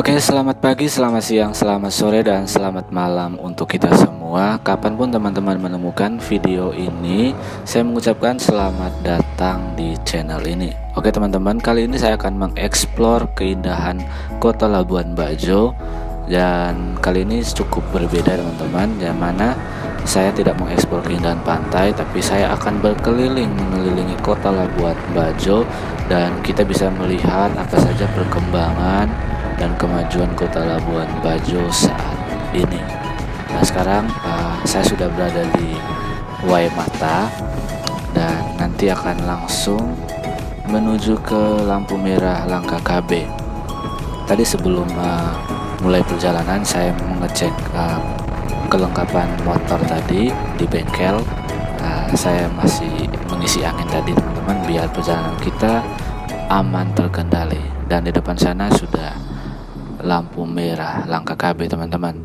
Oke, selamat pagi, selamat siang, selamat sore, dan selamat malam untuk kita semua. Kapanpun teman-teman menemukan video ini, saya mengucapkan selamat datang di channel ini. Oke teman-teman, kali ini saya akan mengeksplor keindahan kota Labuan Bajo. Dan kali ini cukup berbeda teman-teman, yang mana saya tidak mengeksplor keindahan pantai, tapi saya akan berkeliling mengelilingi kota Labuan Bajo. Dan kita bisa melihat apa saja perkembangan dan kemajuan kota Labuan Bajo saat ini. Nah sekarang saya sudah berada di Waimata dan nanti akan langsung menuju ke lampu merah Langka KB. Tadi sebelum mulai perjalanan saya mengecek kelengkapan motor tadi di bengkel. Saya masih mengisi angin tadi teman-teman, biar perjalanan kita aman terkendali. Dan di depan sana sudah lampu merah Langka KB teman-teman.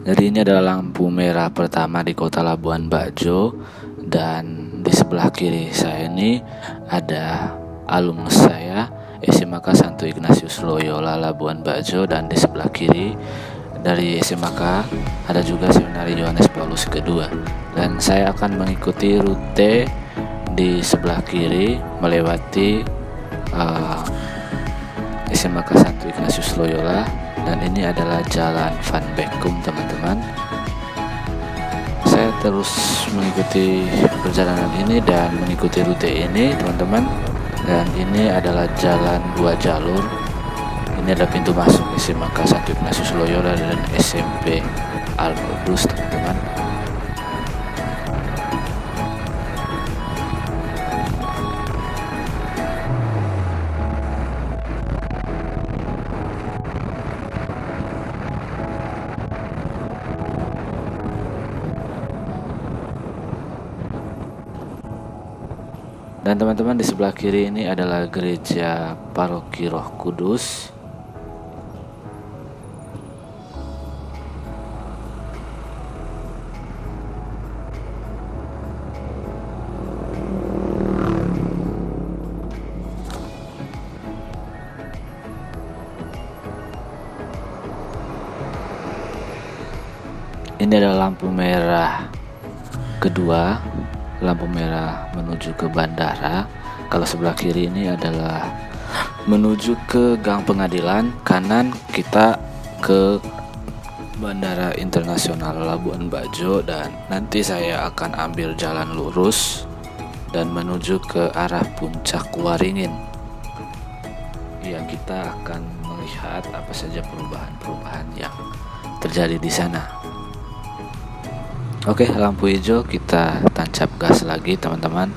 Jadi ini adalah lampu merah pertama di kota Labuan Bajo. Dan di sebelah kiri saya ini ada alumnus saya, SMK Santo Ignatius Loyola Labuan Bajo. Dan di sebelah kiri dari SMK ada juga Seminari Yohanes Paulus II. Dan saya akan mengikuti rute di sebelah kiri melewati SMK Santo Ignatius Loyola, dan ini adalah Jalan Van Beckum teman-teman. Saya terus mengikuti perjalanan ini dan mengikuti rute ini teman-teman. Dan ini adalah jalan 2 jalur. Ini ada pintu masuk SMK Santo Ignatius Loyola dan SMP Al-Qudus teman-teman. Dan teman-teman, di sebelah kiri ini adalah gereja Paroki Roh Kudus. Ini adalah lampu merah kedua, lampu merah menuju ke bandara. Kalau sebelah kiri ini adalah menuju ke Gang Pengadilan, kanan kita ke Bandara Internasional Labuan Bajo. Dan nanti saya akan ambil jalan lurus dan menuju ke arah Puncak Waringin. Ya, kita akan melihat apa saja perubahan-perubahan yang terjadi di sana. Oke, lampu hijau, kita tancap gas lagi teman-teman.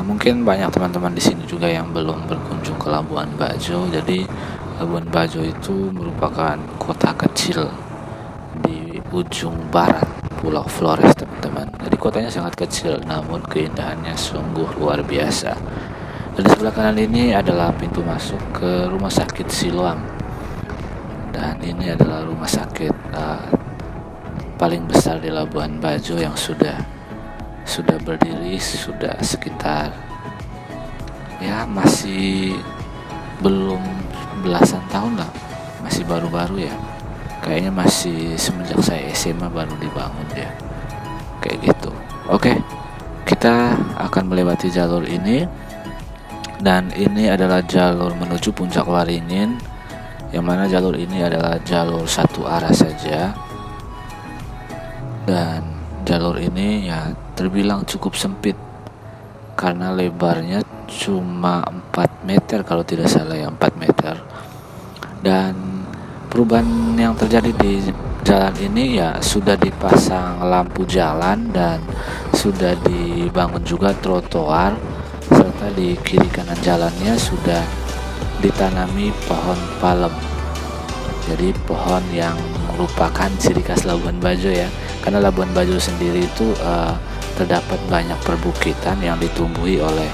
Mungkin banyak teman-teman di sini juga yang belum berkunjung ke Labuan Bajo. Jadi Labuan Bajo itu merupakan kota kecil di ujung barat Pulau Flores teman-teman. Jadi kotanya sangat kecil, namun keindahannya sungguh luar biasa. Dan di sebelah kanan ini adalah pintu masuk ke Rumah Sakit Siloam. Dan ini adalah rumah sakit paling besar di Labuan Bajo yang sudah berdiri sudah sekitar, ya masih belum belasan tahun lah, masih baru-baru ya, kayaknya masih semenjak saya SMA baru dibangun ya, kayak gitu. Oke, kita akan melewati jalur ini, dan ini adalah jalur menuju Puncak Waringin, yang mana jalur ini adalah jalur satu arah saja. Dan jalur ini ya terbilang cukup sempit karena lebarnya cuma 4 meter kalau tidak salah ya, 4 meter. Dan perubahan yang terjadi di jalan ini ya, sudah dipasang lampu jalan dan sudah dibangun juga trotoar, serta di kiri kanan jalannya sudah ditanami pohon palem. Jadi pohon yang merupakan ciri khas Labuan Bajo ya, karena Labuan Bajo sendiri itu terdapat banyak perbukitan yang ditumbuhi oleh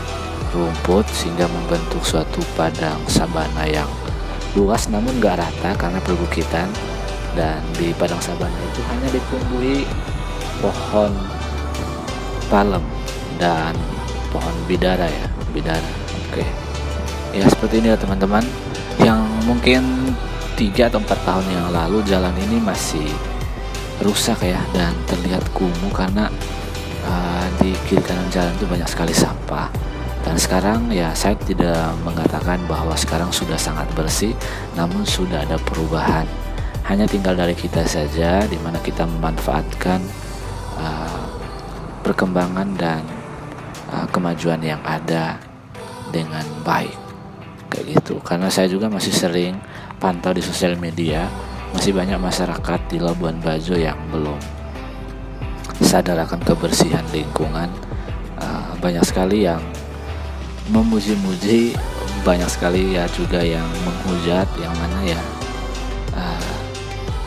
rumput sehingga membentuk suatu padang sabana yang luas namun gak rata karena perbukitan. Dan di padang sabana itu hanya ditumbuhi pohon palem dan pohon bidara ya, bidara. Oke. Ya seperti ini ya teman-teman. Yang mungkin 3 atau 4 tahun yang lalu jalan ini masih rusak ya, dan terlihat kumuh karena di kiri kanan jalan itu banyak sekali sampah. Dan sekarang ya saya tidak mengatakan bahwa sekarang sudah sangat bersih, namun sudah ada perubahan. Hanya tinggal dari kita saja, dimana kita memanfaatkan perkembangan dan kemajuan yang ada dengan baik kayak gitu. Karena saya juga masih sering pantau di sosial media, masih banyak masyarakat di Labuan Bajo yang belum sadar akan kebersihan lingkungan. Banyak sekali yang memuji-muji, banyak sekali ya juga yang menghujat, yang mana ya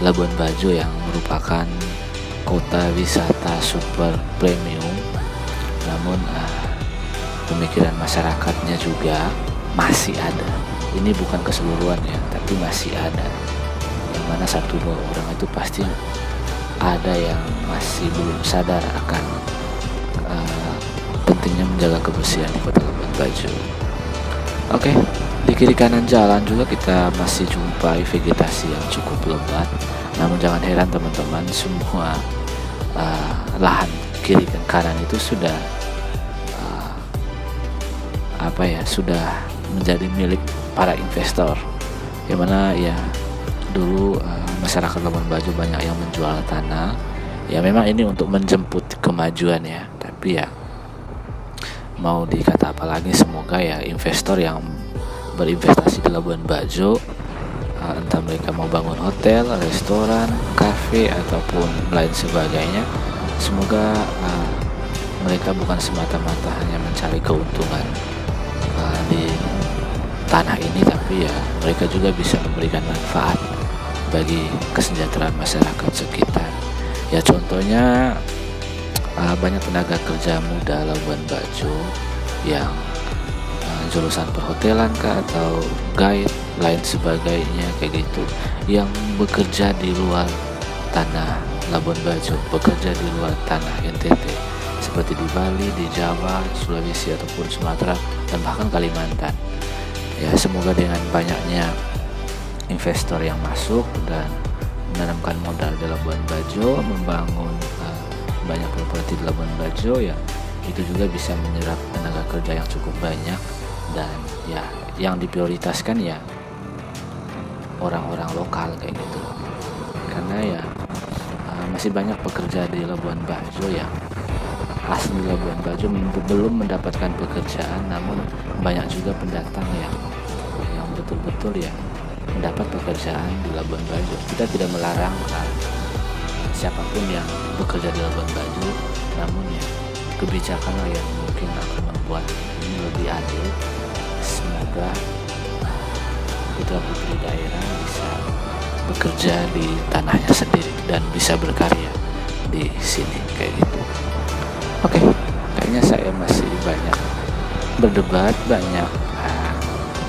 Labuan Bajo yang merupakan kota wisata super premium, namun pemikiran masyarakatnya juga masih ada. Ini bukan keseluruhan ya, tapi masih ada, yang mana 1-2 orang itu pasti ada yang masih belum sadar akan pentingnya menjaga kebersihan di kota Labuan Bajo. Oke, di kiri kanan jalan juga kita masih jumpai vegetasi yang cukup lebat. Namun jangan heran teman-teman, semua lahan kiri dan kanan itu sudah sudah menjadi milik para investor, yang mana ya dulu masyarakat Labuan Bajo banyak yang menjual tanah. Ya memang ini untuk menjemput kemajuan ya, tapi ya mau dikata apa lagi, semoga ya investor yang berinvestasi di Labuan Bajo, entah mereka mau bangun hotel, restoran, kafe ataupun lain sebagainya, semoga mereka bukan semata-mata hanya mencari keuntungan di tanah ini, tapi ya mereka juga bisa memberikan manfaat bagi kesejahteraan masyarakat sekitar. Ya contohnya banyak tenaga kerja muda Labuan Bajo yang jurusan perhotelan kah atau guide lain sebagainya kayak gitu, yang bekerja di luar tanah Labuan Bajo, bekerja di luar tanah NTT, seperti di Bali, di Jawa, Sulawesi ataupun Sumatera, dan bahkan Kalimantan. Ya semoga dengan banyaknya investor yang masuk dan menanamkan modal di Labuan Bajo, membangun banyak properti di Labuan Bajo, ya itu juga bisa menyerap tenaga kerja yang cukup banyak, dan ya yang diprioritaskan ya orang-orang lokal kayak gitu. Karena ya masih banyak pekerja di Labuan Bajo yang asli Labuan Bajo belum mendapatkan pekerjaan, namun banyak juga pendatang yang betul-betul ya mendapat pekerjaan di Labuan Bajo. Kita tidak melarang siapapun yang bekerja di Labuan Bajo, namun ya kebijakanlah yang mungkin akan membuat ini lebih adil. Semoga putra-putri daerah bisa bekerja di tanahnya sendiri dan bisa berkarya di sini kayak gitu. Oke, kayaknya saya masih banyak berdebat, banyak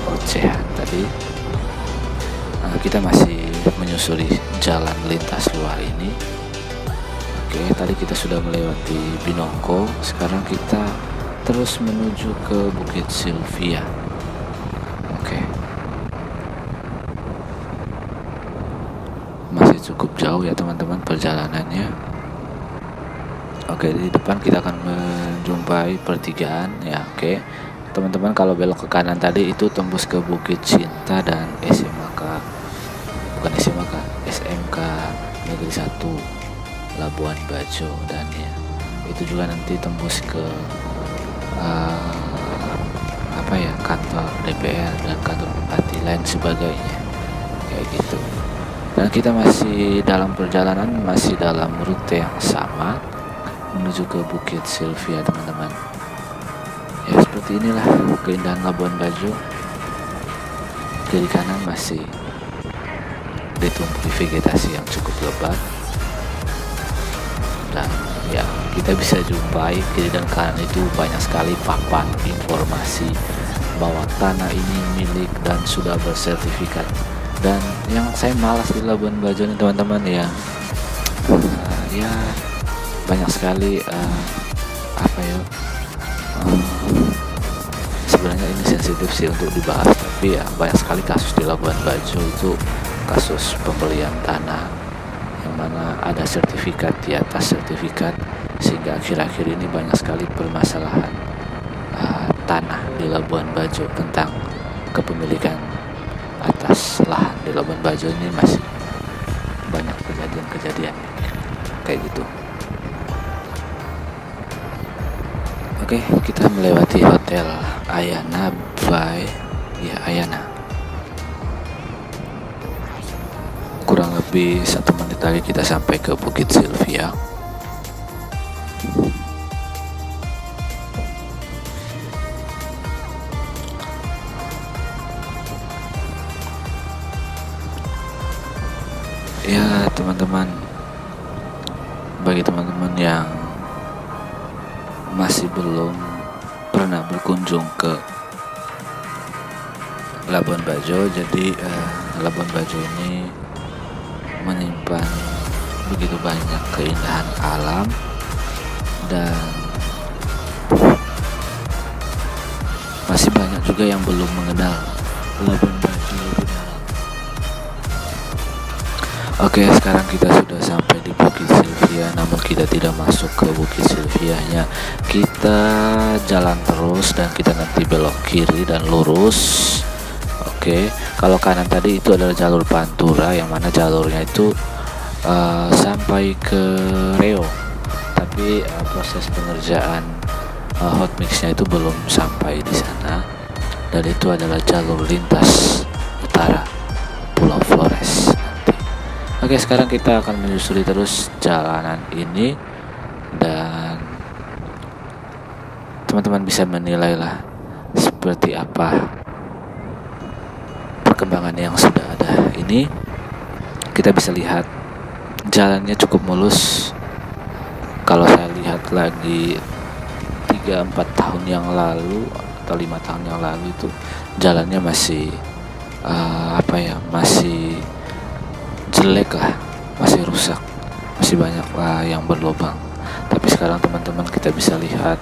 ocehan tadi. Kita masih menyusuri jalan lintas luar ini. Oke, tadi kita sudah melewati Binongko, sekarang kita terus menuju ke Bukit Sylvia. Oke, masih cukup jauh ya teman-teman perjalanannya. Oke, di depan kita akan menjumpai pertigaan ya. Oke, teman-teman kalau belok ke kanan tadi itu tembus ke Bukit Cinta dan SMK Negeri 1 Labuan Bajo, dan ya itu juga nanti tembus ke kantor DPR dan kantor bupati lain sebagainya kayak gitu. Dan kita masih dalam perjalanan, masih dalam rute yang sama menuju ke Bukit Sylvia teman-teman. Ya seperti inilah keindahan Labuan Bajo. Kiri kanan masih ditumbuhi vegetasi yang cukup lebat, dan ya kita bisa jumpai kiri dan kanan itu banyak sekali papan informasi bahwa tanah ini milik dan sudah bersertifikat. Dan yang saya malas di Labuan Bajo nih teman-teman ya, ya banyak sekali sebenarnya ini sensitif sih untuk dibahas, tapi ya banyak sekali kasus di Labuan Bajo itu kasus pembelian tanah yang mana ada sertifikat di atas sertifikat, sehingga akhir-akhir ini banyak sekali permasalahan tanah di Labuan Bajo tentang kepemilikan atas lahan di Labuan Bajo. Ini masih banyak kejadian-kejadian kayak gitu. Oke, kita melewati Hotel Ayana by Ayana. Kurang lebih 1 menit lagi kita sampai ke Bukit Sylvia. Ya teman-teman, bagi teman-teman yang masih belum pernah berkunjung ke Labuan Bajo, jadi Labuan Bajo ini menyimpan begitu banyak keindahan alam dan masih banyak juga yang belum mengenal Labuan Bajo lebih dalam. Oke, sekarang kita sudah sampai di Bukit Sylvia, namun kita tidak masuk ke Bukit Sylvia-nya. Kita jalan terus dan kita nanti belok kiri dan lurus. Oke, kalau kanan tadi itu adalah jalur Pantura, yang mana jalurnya itu sampai ke Reo, tapi proses pengerjaan hot mix-nya itu belum sampai di sana, dan itu adalah jalur lintas utara Pulau Flores. Oke, sekarang kita akan menyusuri terus jalanan ini dan teman-teman bisa menilai lah seperti apa perkembangan yang sudah ada ini. Kita bisa lihat jalannya cukup mulus. Kalau saya lihat lagi 3-4 tahun yang lalu atau 5 tahun yang lalu itu jalannya masih masih jelek lah, masih rusak, masih banyak yang berlubang. Tapi sekarang teman-teman kita bisa lihat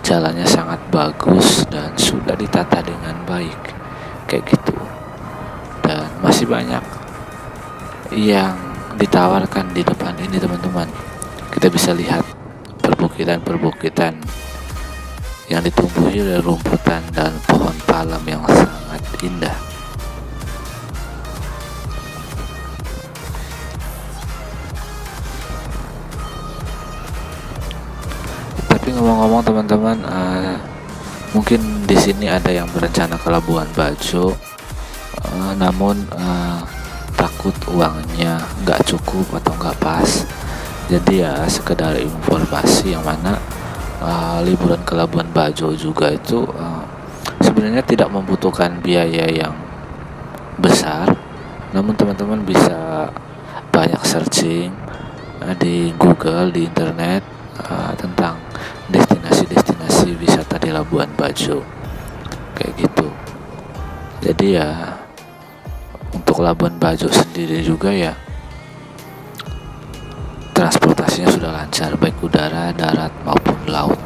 jalannya sangat bagus dan sudah ditata dengan baik kayak gitu, dan masih banyak yang ditawarkan di depan ini teman-teman. Kita bisa lihat perbukitan yang ditumbuhi oleh rumputan dan pohon palem yang sangat indah. Ngomong-ngomong teman-teman, mungkin di sini ada yang berencana ke Labuan Bajo, namun takut uangnya nggak cukup atau nggak pas. Jadi ya sekedar informasi, yang mana liburan ke Labuan Bajo juga itu sebenarnya tidak membutuhkan biaya yang besar, namun teman-teman bisa banyak searching di Google, di internet tentang destinasi wisata di Labuan Bajo kayak gitu. Jadi ya untuk Labuan Bajo sendiri juga ya transportasinya sudah lancar, baik udara, darat maupun laut.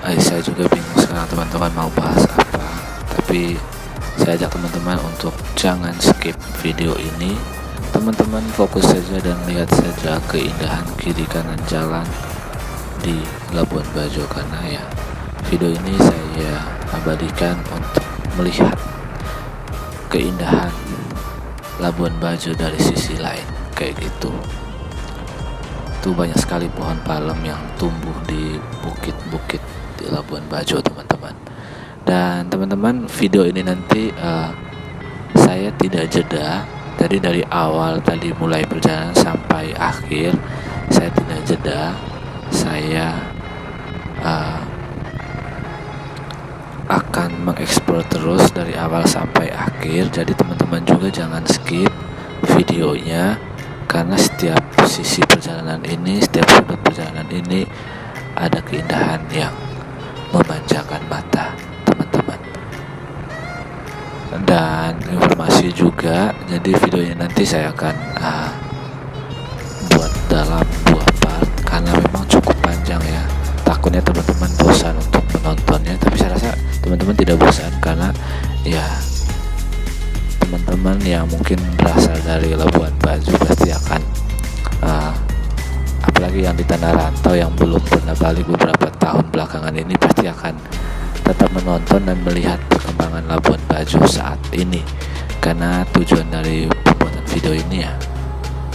Saya juga bingung sekarang teman-teman mau bahas apa, tapi saya ajak teman-teman untuk jangan skip video ini. Teman-teman fokus saja dan lihat saja keindahan kiri kanan jalan di Labuan Bajo, karena ya video ini saya abadikan untuk melihat keindahan Labuan Bajo dari sisi lain kayak gitu. Tuh banyak sekali pohon palem yang tumbuh di bukit-bukit melewati Labuan Bajo teman-teman. Dan teman-teman, video ini nanti saya tidak jeda. Jadi dari awal tadi mulai perjalanan sampai akhir saya tidak jeda. Saya akan mengeksplor terus dari awal sampai akhir. Jadi teman-teman juga jangan skip videonya, karena setiap sisi perjalanan ini, setiap sudut perjalanan ini ada keindahan yang memanjakan mata teman-teman. Dan informasi juga, jadi videonya nanti saya akan buat dalam 2 part karena memang cukup panjang ya. Takutnya teman-teman bosan untuk menontonnya, tapi saya rasa teman-teman tidak bosan karena ya teman-teman yang mungkin berasal dari Labuan Bajo pasti akan apalagi yang di tanah rantau yang belum pernah balik beberapa tahun belakangan ini pasti akan tetap menonton dan melihat perkembangan Labuan Bajo saat ini, karena tujuan dari pembuatan video ini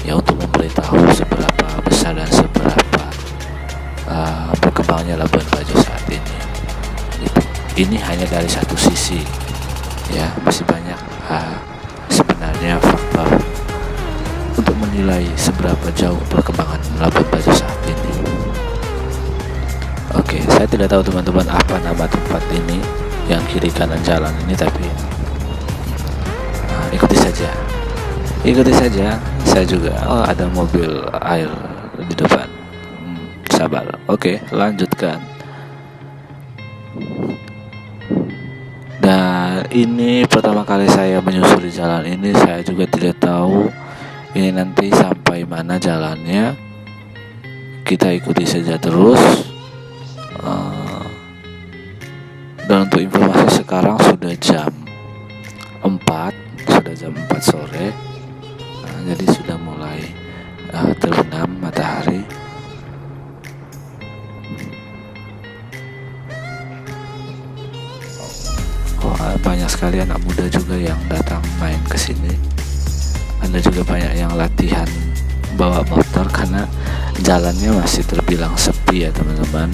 ya untuk memberitahu seberapa besar dan seberapa berkembangnya Labuan Bajo saat ini. Ini hanya dari satu sisi ya, masih banyak sebenarnya faktor untuk menilai seberapa jauh perkembangan Labuan Bajo saat ini. Oke, saya tidak tahu teman-teman apa nama tempat ini yang kiri kanan jalan ini, tapi ikuti saja. Saya juga ada mobil air di depan. Sabar. Oke, lanjutkan. Dan ini pertama kali saya menyusuri jalan ini, saya juga tidak tahu ini nanti sampai mana jalannya. Kita ikuti saja terus. Dan untuk informasi, sekarang sudah jam 4 sore. Jadi sudah mulai terbenam matahari. Banyak sekali anak muda juga yang datang main ke sini. Ada juga banyak yang latihan bawa motor karena jalannya masih terbilang sepi ya teman-teman.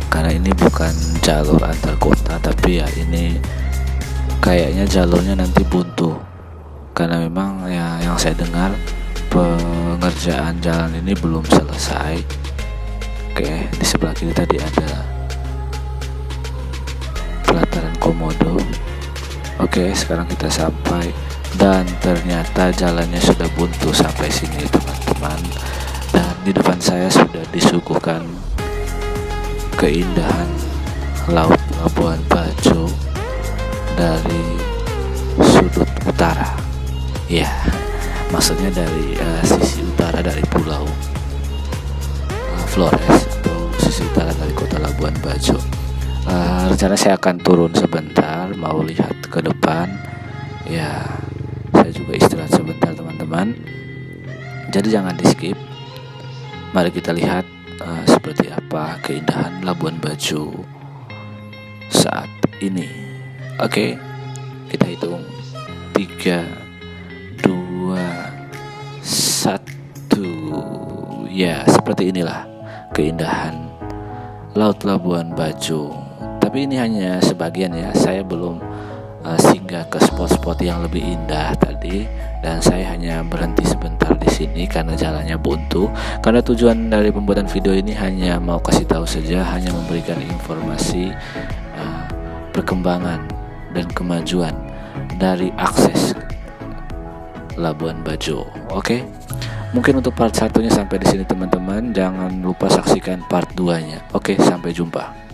Karena ini bukan jalur antar kota, tapi ya ini kayaknya jalurnya nanti buntu. Karena memang ya yang saya dengar pengerjaan jalan ini belum selesai. Oke, di sebelah kiri tadi ada pelataran Komodo. Oke, sekarang kita sampai dan ternyata jalannya sudah buntu sampai sini teman-teman. Dan di depan saya sudah disuguhkan keindahan Laut Labuan Bajo dari sudut utara. Ya, maksudnya dari sisi utara dari Pulau Flores atau sisi utara dari kota Labuan Bajo. Rencana saya akan turun sebentar, mau lihat ke depan. Ya, saya juga istirahat sebentar teman-teman. Jadi jangan di skip. Mari kita lihat seperti apa keindahan Labuan Bajo saat ini. Oke, kita hitung 3, 2, 1. Ya, seperti inilah keindahan Laut Labuan Bajo. Tapi ini hanya sebagian ya, saya belum singgah ke spot-spot yang lebih indah tadi, dan saya hanya berhenti sebentar di sini karena jalannya buntu. Karena tujuan dari pembuatan video ini hanya mau kasih tahu saja, hanya memberikan informasi perkembangan dan kemajuan dari akses Labuan Bajo. Oke. Mungkin untuk part 1-nya sampai di sini teman-teman. Jangan lupa saksikan part 2-nya. Oke, sampai jumpa.